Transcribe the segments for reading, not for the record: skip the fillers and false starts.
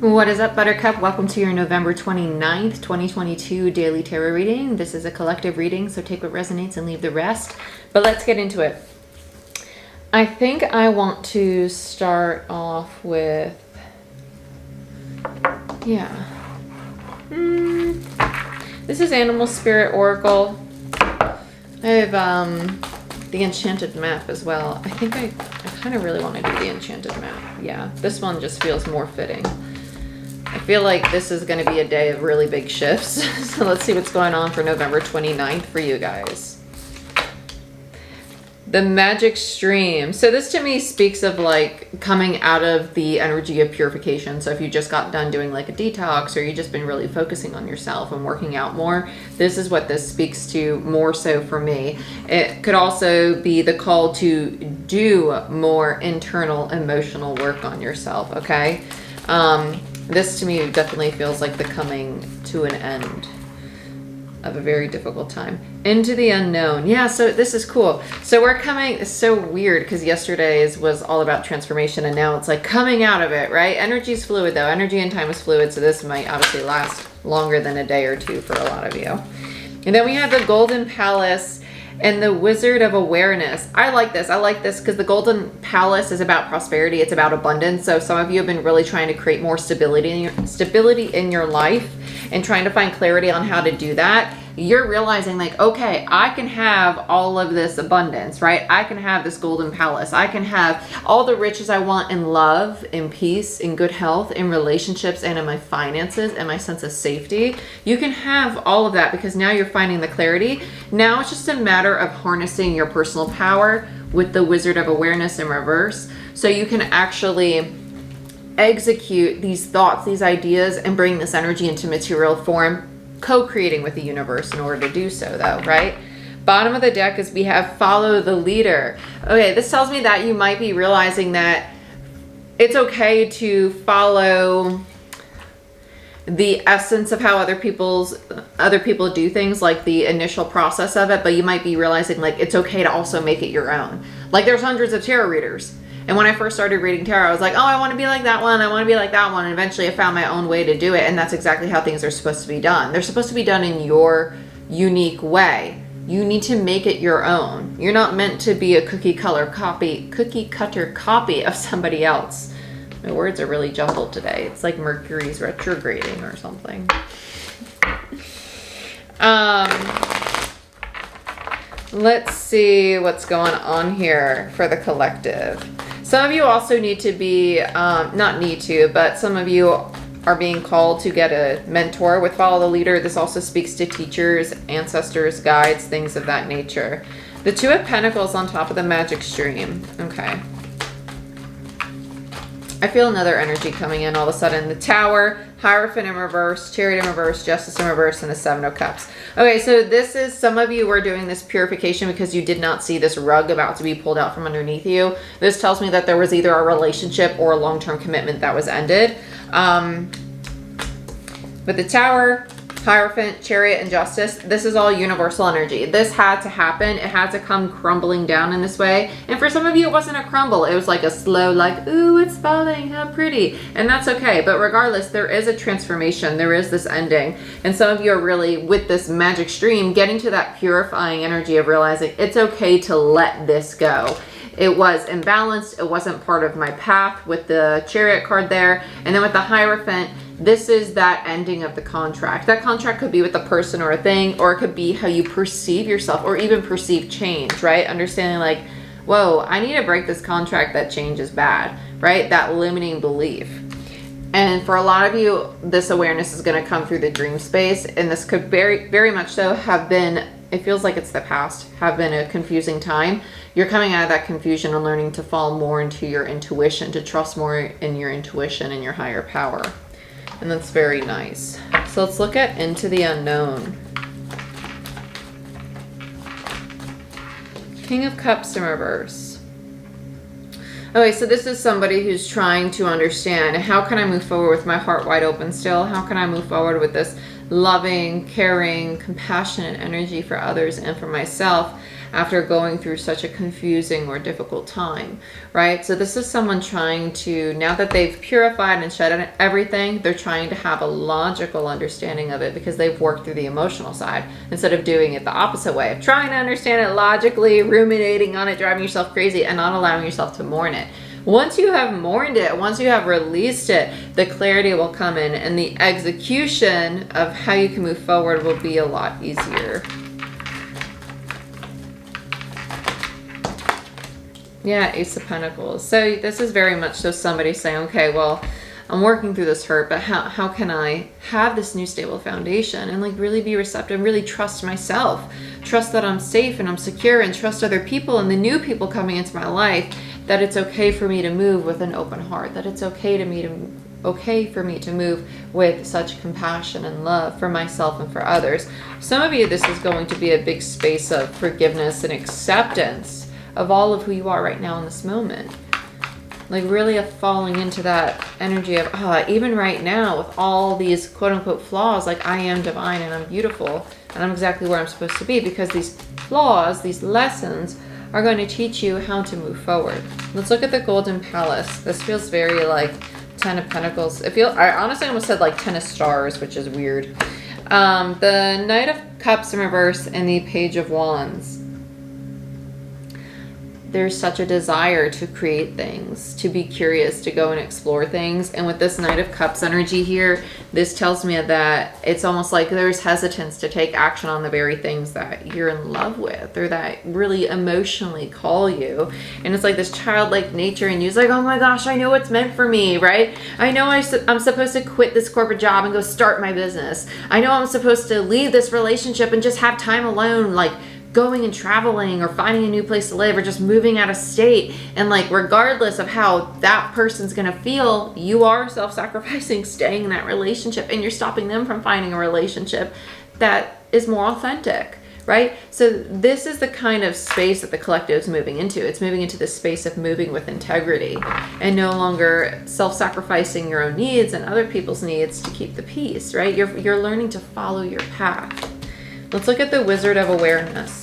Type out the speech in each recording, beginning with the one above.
What is up, Buttercup? Welcome to your November 29th, 2022 daily tarot reading. This is a collective reading, so take what resonates and leave the rest. But let's get into it. I think I want to start off with, this is Animal Spirit Oracle. I have the Enchanted Map as well. I think I kind of really want to do the Enchanted Map. Yeah, this one just feels more fitting. I feel like this is going to be a day of really big shifts. So let's see what's going on for November 29th for you guys. The Magic Stream. So this to me speaks of like coming out of the energy of purification. So if you just got done doing like a detox, or you just been really focusing on yourself and working out more, this is what this speaks to more so for me. It could also be the call to do more internal emotional work on yourself, okay? This to me definitely feels like the coming to an end of a very difficult time. Into the unknown. Yeah, so this is cool. So we're coming, it's so weird because yesterday's was all about transformation and now it's like coming out of it, right? Energy is fluid though. Energy and time is fluid, so this might obviously last longer than a day or two for a lot of you. And then we have the Golden Palace and the Wizard of Awareness. I like this. I like this because the Golden Palace is about prosperity. It's about abundance. So some of you have been really trying to create more stability in your life and trying to find clarity on how to do that. You're realizing like, okay, I can have all of this abundance, right? I can have this Golden Palace. I can have all the riches I want in love, in peace, in good health, in relationships, and in my finances, and my sense of safety. You can have all of that because now you're finding the clarity. Now it's just a matter of harnessing your personal power with the Wizard of Awareness in reverse. So you can actually execute these thoughts, these ideas, and bring this energy into material form, co-creating with the universe in order to do so though, right? Bottom of the deck is we have Follow the Leader. Okay, this tells me that you might be realizing that it's okay to follow the essence of how other people do things, like the initial process of it, but you might be realizing like it's okay to also make it your own. Like there's hundreds of tarot readers. And when I first started reading tarot, I was like, oh, I want to be like that one. I want to be like that one. And eventually I found my own way to do it. And that's exactly how things are supposed to be done. They're supposed to be done in your unique way. You need to make it your own. You're not meant to be a cookie cutter copy of somebody else. My words are really jumbled today. It's like Mercury's retrograding or something. Let's see what's going on here for the collective. Some of you also need to be, not need to, but some of you are being called to get a mentor with Follow the Leader. This also speaks to teachers, ancestors, guides, things of that nature. The Two of Pentacles on top of the Magic Stream. Okay. I feel another energy coming in all of a sudden. The Tower, Hierophant in reverse, Chariot in reverse, Justice in reverse, and the Seven of Cups. Okay, so this is, some of you were doing this purification because you did not see this rug about to be pulled out from underneath you. This tells me that there was either a relationship or a long-term commitment that was ended. But the Tower, Hierophant, Chariot, and Justice, this is all universal energy. This had to happen. It had to come crumbling down in this way. And for some of you, it wasn't a crumble. It was like a slow, like, ooh, it's falling, how pretty. And that's okay. But regardless, there is a transformation. There is this ending. And some of you are really, with this Magic Stream, getting to that purifying energy of realizing it's okay to let this go. It was imbalanced. It wasn't part of my path with the Chariot card there. And then with the Hierophant, this is that ending of the contract. That contract could be with a person or a thing, or it could be how you perceive yourself or even perceive change, right? Understanding like, whoa, I need to break this contract, that change is bad, right? That limiting belief. And for a lot of you, this awareness is going to come through the dream space. And this could very, very much so have been, it feels like it's the past, have been a confusing time. You're coming out of that confusion and learning to fall more into your intuition, to trust more in your intuition and your higher power. And that's very nice. So let's look at Into the Unknown. King of Cups in reverse. Okay, so this is somebody who's trying to understand, how can I move forward with my heart wide open still? How can I move forward with this loving, caring, compassionate energy for others and for myself after going through such a confusing or difficult time, right? So this is someone trying to, now that they've purified and shed everything, they're trying to have a logical understanding of it because they've worked through the emotional side instead of doing it the opposite way of trying to understand it logically, ruminating on it, driving yourself crazy, and not allowing yourself to mourn it. Once you have mourned it, once you have released it, the clarity will come in and the execution of how you can move forward will be a lot easier. Yeah, Ace of Pentacles. So this is very much so somebody saying, okay, well, I'm working through this hurt, but how can I have this new stable foundation and like really be receptive, really trust myself, trust that I'm safe and I'm secure, and trust other people and the new people coming into my life, that it's okay for me to move with an open heart, that it's okay for me to move with such compassion and love for myself and for others. Some of you, this is going to be a big space of forgiveness and acceptance of all of who you are right now in this moment. Like really a falling into that energy of, even right now with all these quote unquote flaws, like I am divine and I'm beautiful and I'm exactly where I'm supposed to be, because these flaws, these lessons are going to teach you how to move forward. Let's look at the Golden Palace. This feels very like 10 of Pentacles. I honestly almost said like 10 of Stars, which is weird. The Knight of Cups in reverse and the Page of Wands. There's such a desire to create things, to be curious, to go and explore things. And with this Knight of Cups energy here, this tells me that it's almost like there's hesitance to take action on the very things that you're in love with or that really emotionally call you. And it's like this childlike nature in you is like, oh my gosh, I know what's meant for me, right? I know I'm supposed to quit this corporate job and go start my business. I know I'm supposed to leave this relationship and just have time alone, like going and traveling or finding a new place to live or just moving out of state. And like regardless of how that person's gonna feel, you are self-sacrificing, staying in that relationship, and you're stopping them from finding a relationship that is more authentic, right? So this is the kind of space that the collective is moving into. It's moving into this space of moving with integrity and no longer self-sacrificing your own needs and other people's needs to keep the peace, right? You're learning to follow your path. Let's look at the Wizard of Awareness.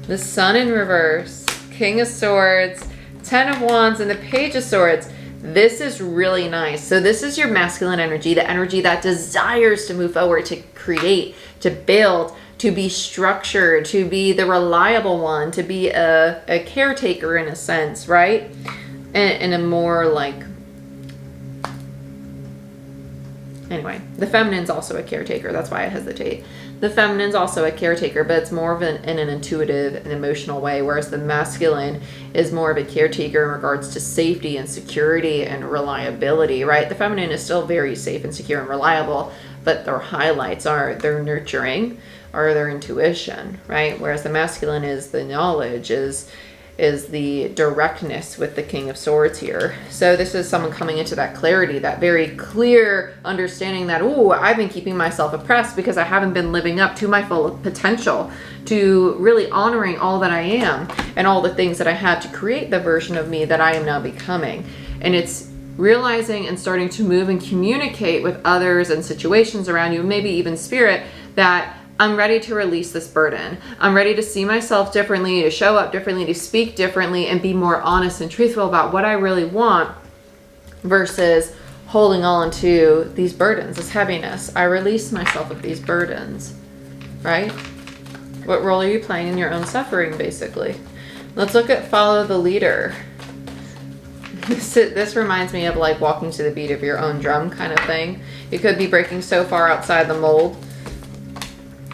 The Sun in reverse, King of Swords, 10 of Wands, and the Page of Swords. This is really nice. So this is your masculine energy, the energy that desires to move forward, to create, to build, to be structured, to be the reliable one, to be a caretaker in a sense, right? And a more like, anyway, the feminine's also a caretaker. That's why I hesitate. The feminine's also a caretaker, but it's more of in an intuitive and emotional way, whereas the masculine is more of a caretaker in regards to safety and security and reliability, right? The feminine is still very safe and secure and reliable, but their highlights are their nurturing or their intuition, right? Whereas the masculine is the knowledge, is the directness with the King of Swords here. So this is someone coming into that clarity, that very clear understanding that, oh, I've been keeping myself oppressed because I haven't been living up to my full potential, to really honoring all that I am and all the things that I had to create the version of me that I am now becoming. And it's realizing and starting to move and communicate with others and situations around you, maybe even spirit, that I'm ready to release this burden. I'm ready to see myself differently, to show up differently, to speak differently, and be more honest and truthful about what I really want versus holding on to these burdens, this heaviness. I release myself of these burdens, right? What role are you playing in your own suffering, basically? Let's look at Follow the Leader. This reminds me of like walking to the beat of your own drum kind of thing. You could be breaking so far outside the mold.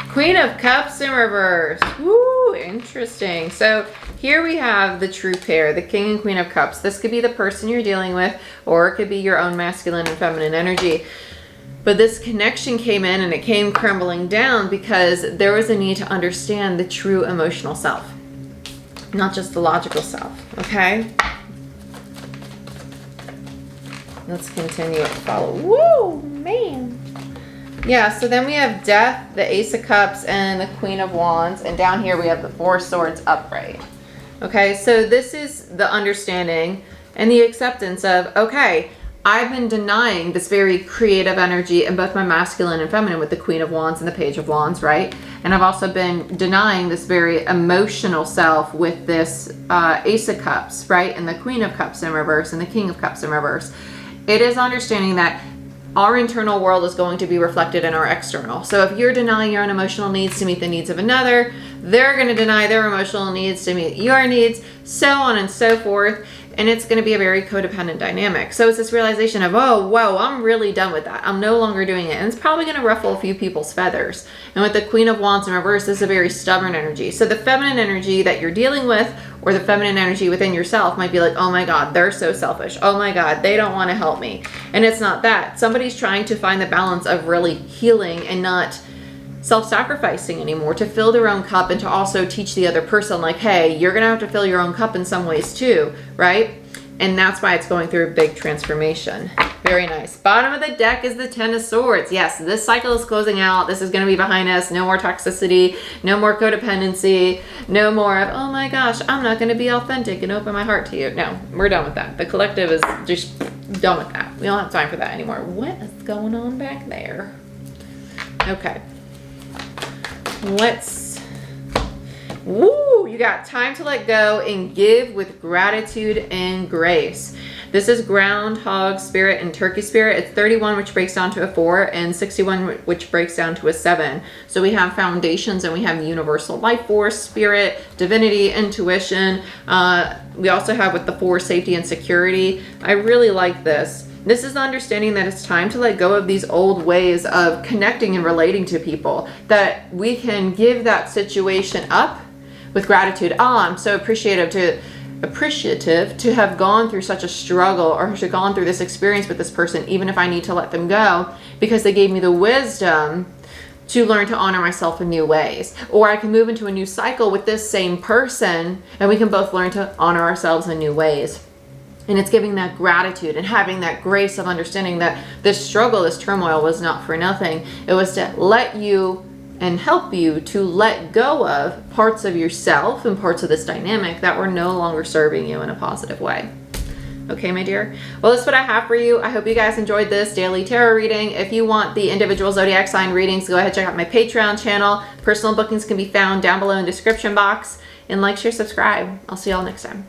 Queen of Cups in reverse. Woo, interesting. So here we have the true pair, the King and Queen of Cups. This could be the person you're dealing with, or it could be your own masculine and feminine energy. But this connection came in and it came crumbling down because there was a need to understand the true emotional self, not just the logical self, okay? Let's continue and follow. Woo, man. Yeah, so then we have Death, the Ace of Cups, and the Queen of Wands. And down here we have the Four Swords upright. Okay, so this is the understanding and the acceptance of, okay, I've been denying this very creative energy in both my masculine and feminine with the Queen of Wands and the Page of Wands, right? And I've also been denying this very emotional self with this Ace of Cups, right? And the Queen of Cups in reverse and the King of Cups in reverse. It is understanding that our internal world is going to be reflected in our external. So if you're denying your own emotional needs to meet the needs of another, they're going to deny their emotional needs to meet your needs, so on and so forth. And it's going to be a very codependent dynamic. So it's this realization of, oh, whoa, I'm really done with that. I'm no longer doing it. And it's probably going to ruffle a few people's feathers. And with the Queen of Wands in reverse, this is a very stubborn energy. So the feminine energy that you're dealing with, or the feminine energy within yourself, might be like, oh my God, they're so selfish. Oh my God, they don't want to help me. And it's not that. Somebody's trying to find the balance of really healing and not self-sacrificing anymore, to fill their own cup and to also teach the other person, like, hey, you're gonna have to fill your own cup in some ways too, right? And that's why it's going through a big transformation. Very nice. Bottom of the deck is the Ten of Swords. Yes, this cycle is closing out. This is going to be behind us. No more toxicity, no more codependency, no more of, oh my gosh, I'm not going to be authentic and open my heart to you. No, we're done with that. The collective is just done with that. We don't have time for that anymore. What is going on back there? Okay. Woo, you got time to let go and give with gratitude and grace. This is Groundhog Spirit and Turkey Spirit. It's 31, which breaks down to a 4, and 61, which breaks down to a 7. So we have foundations and we have universal life force, spirit, divinity, intuition. We also have with the 4, safety and security. I really like this. This is the understanding that it's time to let go of these old ways of connecting and relating to people, that we can give that situation up with gratitude. Oh, I'm so appreciative to have gone through such a struggle, or to have gone through this experience with this person, even if I need to let them go, because they gave me the wisdom to learn to honor myself in new ways. Or I can move into a new cycle with this same person and we can both learn to honor ourselves in new ways. And it's giving that gratitude and having that grace of understanding that this struggle, this turmoil was not for nothing. It was to let you and help you to let go of parts of yourself and parts of this dynamic that were no longer serving you in a positive way. Okay, my dear. Well, that's what I have for you. I hope you guys enjoyed this daily tarot reading. If you want the individual zodiac sign readings, go ahead and check out my Patreon channel. Personal bookings can be found down below in the description box. And like, share, subscribe. I'll see y'all next time.